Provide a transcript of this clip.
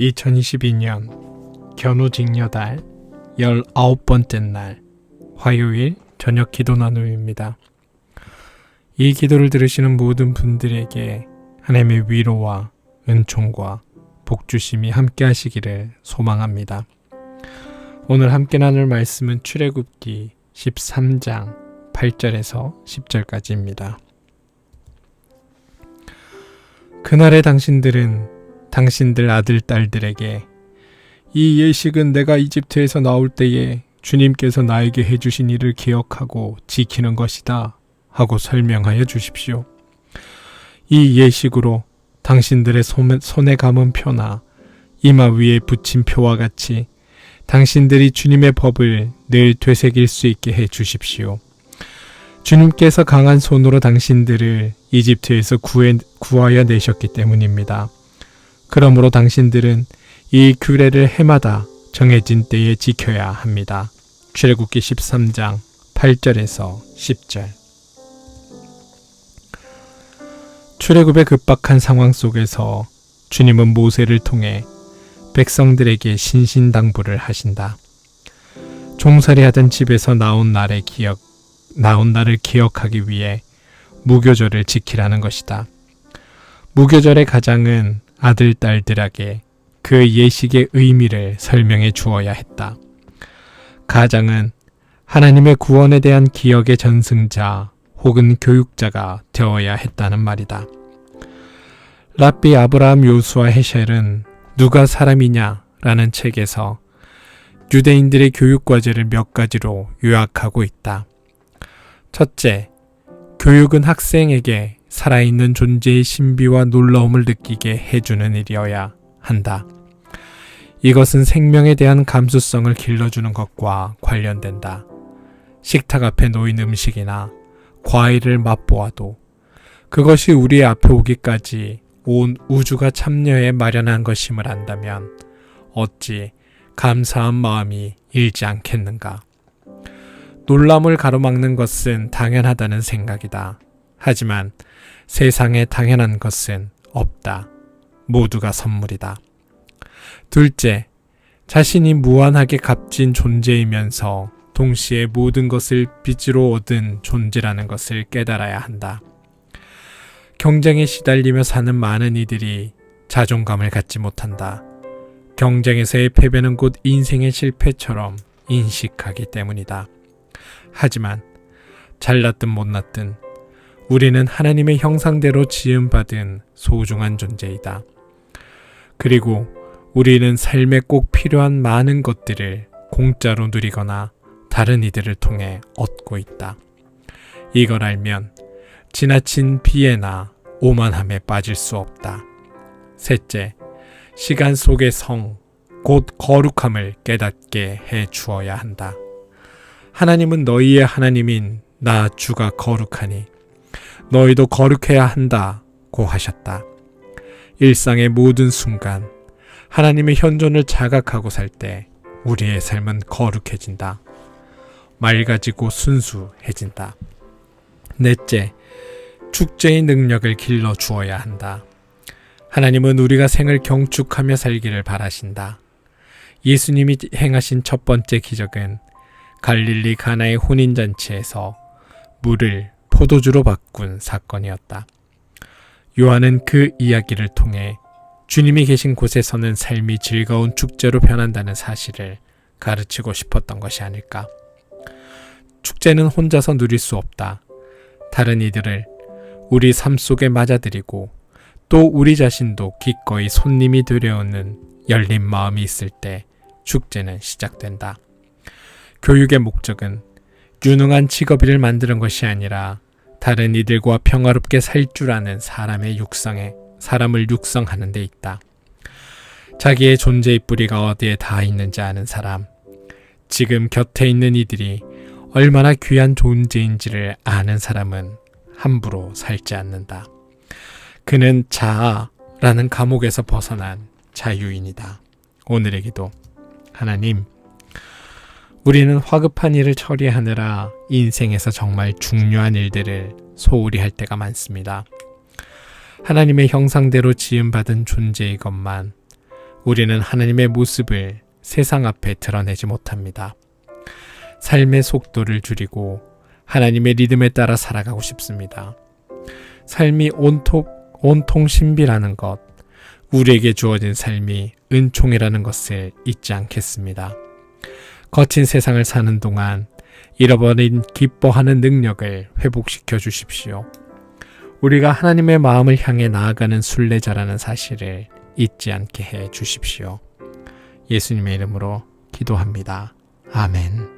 2022년 견우직녀달 19번째 날 화요일 저녁 기도 나눔입니다. 이 기도를 들으시는 모든 분들에게 하나님의 위로와 은총과 복주심이 함께 하시기를 소망합니다. 오늘 함께 나눌 말씀은 출애굽기 13장 8절에서 10절까지입니다. 그날의 당신들은 당신들 아들 딸들에게 이 예식은 내가 이집트에서 나올 때에 주님께서 나에게 해주신 일을 기억하고 지키는 것이다 하고 설명하여 주십시오. 이 예식으로 당신들의 손에 감은 표나 이마 위에 붙인 표와 같이 당신들이 주님의 법을 늘 되새길 수 있게 해 주십시오. 주님께서 강한 손으로 당신들을 이집트에서 구하여 내셨기 때문입니다. 그러므로 당신들은 이 규례를 해마다 정해진 때에 지켜야 합니다. 출애굽기 13장 8절에서 10절. 출애굽의 급박한 상황 속에서 주님은 모세를 통해 백성들에게 신신당부를 하신다. 종살이하던 집에서 나온 날을 기억하기 위해 무교절을 지키라는 것이다. 무교절의 가장은 아들, 딸들에게 그 예식의 의미를 설명해 주어야 했다. 가장은 하나님의 구원에 대한 기억의 전승자 혹은 교육자가 되어야 했다는 말이다. 랍비 아브라함 요수아 헤셸은 누가 사람이냐 라는 책에서 유대인들의 교육과제를 몇 가지로 요약하고 있다. 첫째, 교육은 학생에게 살아있는 존재의 신비와 놀라움을 느끼게 해주는 일이어야 한다. 이것은 생명에 대한 감수성을 길러주는 것과 관련된다. 식탁 앞에 놓인 음식이나 과일을 맛보아도 그것이 우리 앞에 오기까지 온 우주가 참여해 마련한 것임을 안다면 어찌 감사한 마음이 일지 않겠는가. 놀람을 가로막는 것은 당연하다는 생각이다. 하지만 세상에 당연한 것은 없다. 모두가 선물이다. 둘째, 자신이 무한하게 값진 존재이면서 동시에 모든 것을 빚으로 얻은 존재라는 것을 깨달아야 한다. 경쟁에 시달리며 사는 많은 이들이 자존감을 갖지 못한다. 경쟁에서의 패배는 곧 인생의 실패처럼 인식하기 때문이다. 하지만 잘났든 못났든 우리는 하나님의 형상대로 지음받은 소중한 존재이다. 그리고 우리는 삶에 꼭 필요한 많은 것들을 공짜로 누리거나 다른 이들을 통해 얻고 있다. 이걸 알면 지나친 비애나 오만함에 빠질 수 없다. 셋째, 시간 속의 성, 곧 거룩함을 깨닫게 해 주어야 한다. 하나님은 너희의 하나님인 나 주가 거룩하니 너희도 거룩해야 한다고 하셨다. 일상의 모든 순간 하나님의 현존을 자각하고 살 때 우리의 삶은 거룩해진다. 맑아지고 순수해진다. 넷째, 축제의 능력을 길러 주어야 한다. 하나님은 우리가 생을 경축하며 살기를 바라신다. 예수님이 행하신 첫 번째 기적은 갈릴리 가나의 혼인잔치에서 물을 포도주로 바꾼 사건이었다. 요한은 그 이야기를 통해 주님이 계신 곳에서는 삶이 즐거운 축제로 변한다는 사실을 가르치고 싶었던 것이 아닐까. 축제는 혼자서 누릴 수 없다. 다른 이들을 우리 삶 속에 맞아들이고 또 우리 자신도 기꺼이 손님이 되려오는 열린 마음이 있을 때 축제는 시작된다. 교육의 목적은 유능한 직업인을 만드는 것이 아니라 다른 이들과 평화롭게 살 줄 아는 사람을 육성하는 데 있다. 자기의 존재의 뿌리가 어디에 닿아 있는지 아는 사람, 지금 곁에 있는 이들이 얼마나 귀한 존재인지를 아는 사람은 함부로 살지 않는다. 그는 자아라는 감옥에서 벗어난 자유인이다. 오늘의 기도. 하나님, 우리는 화급한 일을 처리하느라 인생에서 정말 중요한 일들을 소홀히 할 때가 많습니다. 하나님의 형상대로 지음받은 존재이건만 우리는 하나님의 모습을 세상 앞에 드러내지 못합니다. 삶의 속도를 줄이고 하나님의 리듬에 따라 살아가고 싶습니다. 삶이 온통 신비라는 것, 우리에게 주어진 삶이 은총이라는 것을 잊지 않겠습니다. 거친 세상을 사는 동안 잃어버린 기뻐하는 능력을 회복시켜 주십시오. 우리가 하나님의 마음을 향해 나아가는 순례자라는 사실을 잊지 않게 해 주십시오. 예수님의 이름으로 기도합니다. 아멘.